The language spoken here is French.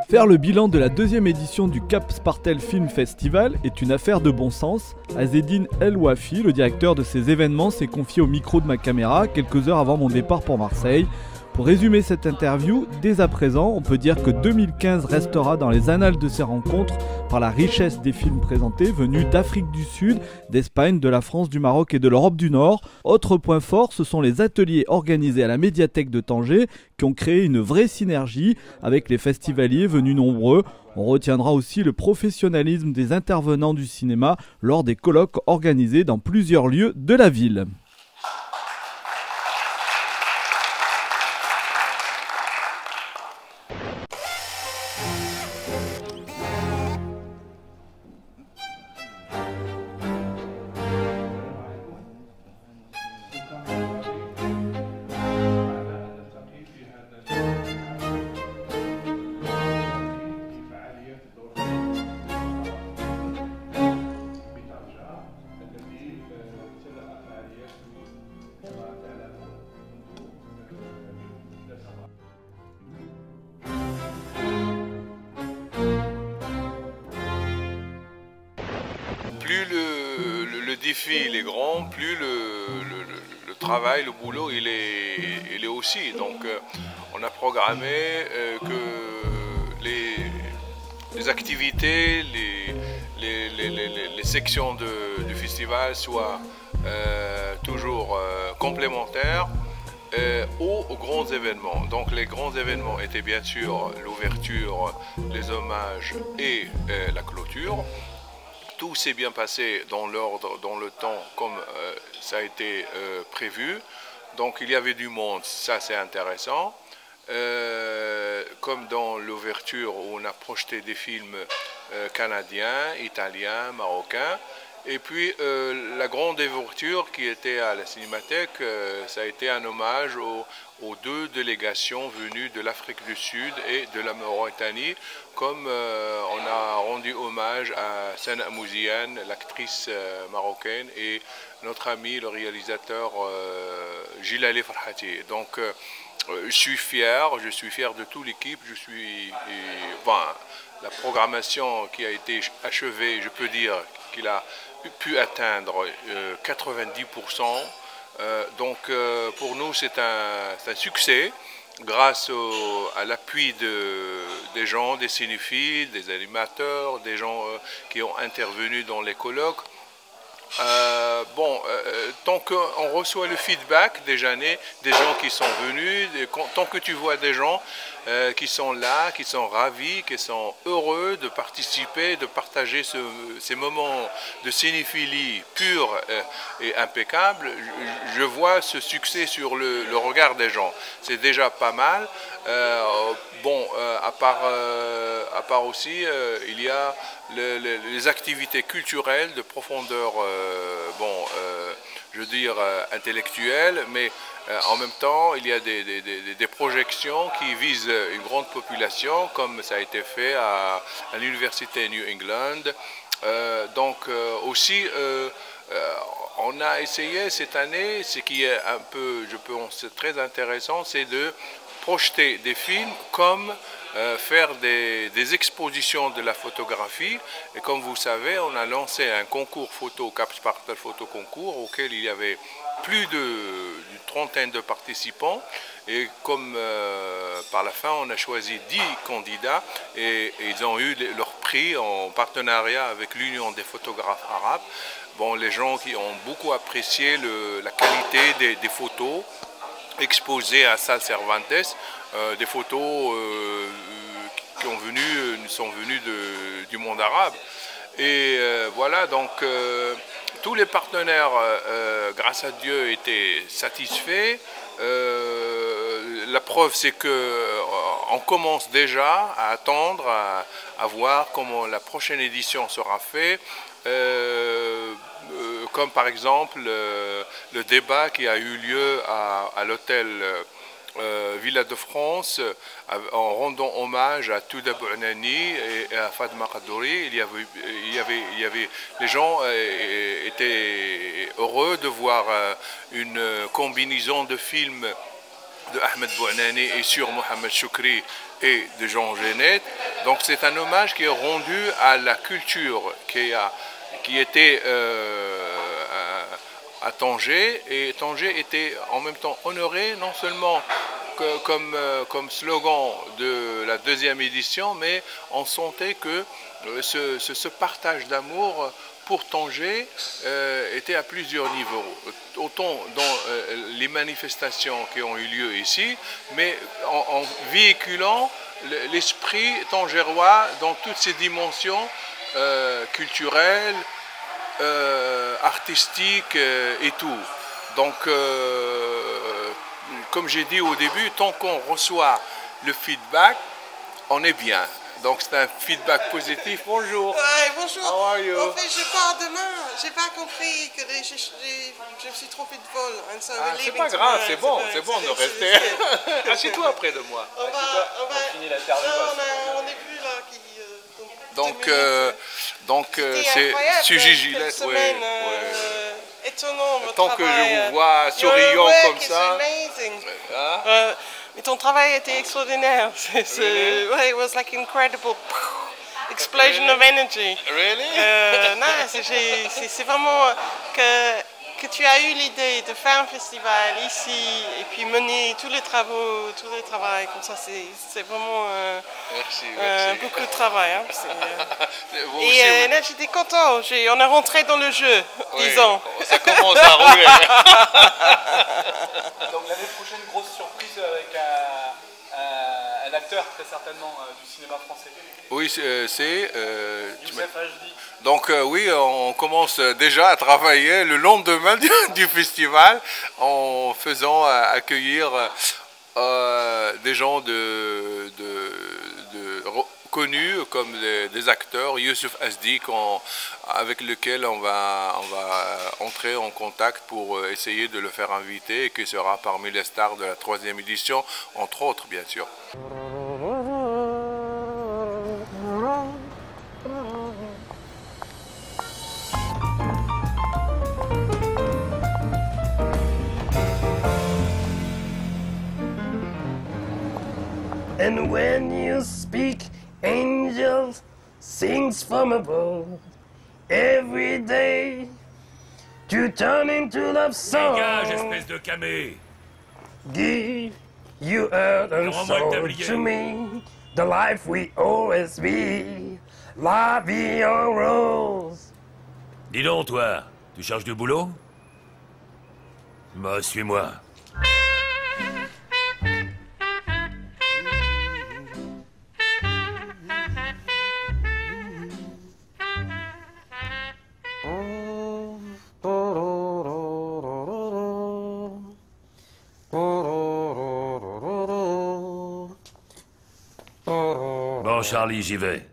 Faire le bilan de la deuxième édition du Cap Spartel Film Festival est une affaire de bon sens. Azzedine El Wafi, le directeur de ces événements, s'est confié au micro de ma caméra quelques heures avant mon départ pour Marseille. Pour résumer cette interview, dès à présent, on peut dire que 2015 restera dans les annales de ces rencontres par la richesse des films présentés venus d'Afrique du Sud, d'Espagne, de la France, du Maroc et de l'Europe du Nord. Autre point fort, ce sont les ateliers organisés à la médiathèque de Tanger qui ont créé une vraie synergie avec les festivaliers venus nombreux. On retiendra aussi le professionnalisme des intervenants du cinéma lors des colloques organisés dans plusieurs lieux de la ville. Plus le défi il est grand, plus le travail, le boulot il est aussi. Donc on a programmé que les activités, les sections du festival soient toujours complémentaires aux grands événements. Donc les grands événements étaient bien sûr l'ouverture, les hommages et la clôture. Tout s'est bien passé dans l'ordre, dans le temps, comme ça a été prévu. Donc il y avait du monde, ça c'est intéressant. Comme dans l'ouverture où on a projeté des films canadiens, italiens, marocains. Et puis la grande ouverture qui était à la Cinémathèque, ça a été un hommage aux deux délégations venues de l'Afrique du Sud et de la Mauritanie, comme on a rendu hommage à Sana Mouziane, l'actrice marocaine, et notre ami, le réalisateur Jilali Farhati. Donc je suis fier de toute l'équipe, la programmation qui a été achevée, je peux dire qu'il a pu atteindre 90%. Donc pour nous c'est un succès grâce à l'appui des gens, des cinéphiles, des animateurs, des gens qui ont intervenu dans les colloques. Tant qu'on reçoit le feedback des gens qui sont venus, tant que tu vois des gens qui sont là, qui sont ravis, qui sont heureux de participer, de partager ces moments de cinéphilie pure et impeccable, je vois ce succès sur le regard des gens. C'est déjà pas mal. À part aussi, il y a les activités culturelles de profondeur, je veux dire intellectuelle, mais en même temps, il y a des projections qui visent une grande population, comme ça a été fait à l'université New England. On a essayé cette année, ce qui est un peu, je pense, très intéressant, c'est de projeter des films comme faire des expositions de la photographie. Et comme vous savez, on a lancé un concours photo, Cap Spartel Photo Concours, auquel il y avait plus d'une trentaine de participants. Et comme par la fin, on a choisi 10 candidats et ils ont eu leur prix en partenariat avec l'Union des photographes arabes. Bon, les gens qui ont beaucoup apprécié la qualité des photos exposées à Salle Cervantes, des photos qui sont venues du monde arabe. Et voilà, donc tous les partenaires, grâce à Dieu, étaient satisfaits. La preuve, c'est qu'on commence déjà à attendre, à voir comment la prochaine édition sera faite. Comme par exemple le débat qui a eu lieu à l'hôtel Villa de France, en rendant hommage à Touda Bouanani et à Fatma Kaddouri. Les gens étaient heureux de voir une combinaison de films de Ahmed Bouanani et sur Mohamed Choukri et de Jean Genet. Donc c'est un hommage qui est rendu à la culture qui était à Tanger, et Tanger était en même temps honoré non seulement comme slogan de la deuxième édition, mais on sentait que ce partage d'amour pour Tanger était à plusieurs niveaux, autant dans les manifestations qui ont eu lieu ici, mais en véhiculant l'esprit tangérois dans toutes ses dimensions culturelles, artistiques et tout. Donc, comme j'ai dit au début, tant qu'on reçoit le feedback, on est bien. Donc c'est un feedback positif. Bonjour. Bonjour. How are you? En fait, je pars demain. J'ai pas compris que je me suis trompé de vol. C'est pas grave, c'est bon de rester. Assieds-toi près de moi. On finit l'interview. On est plus là. Donc c'est Gigi. Étonnant, votre tant travail. Que je vous vois souriant comme ça. Mais ton travail était extraordinaire. It was like incredible explosion of energy. Really? Non, c'est vraiment que tu as eu l'idée de faire un festival ici et puis mener tous les travaux comme ça. C'est vraiment merci. beaucoup de travail. Hein. Et là, j'étais content. On est rentré dans le jeu, disons. Ça commence à rouler. Donc l'année prochaine, grosse surprise avec un acteur très certainement du cinéma français. Oui, c'est Youssef Hachdi. Donc oui, on commence déjà à travailler le lendemain du festival en faisant accueillir des gens connus comme des acteurs, Youssef Hachdi, avec lequel on va entrer en contact pour essayer de le faire inviter et qui sera parmi les stars de la 3e édition, entre autres bien sûr. And when you speak, angels sings from above. Every day, you turn into love song. Dégage, espèce de camé. Give you earth and Rends-moi le soul tablier. to me. The life we always be. La vie en rose. Dis donc, toi, tu cherches du boulot? Bah, suis-moi. Bon, Charlie, j'y vais.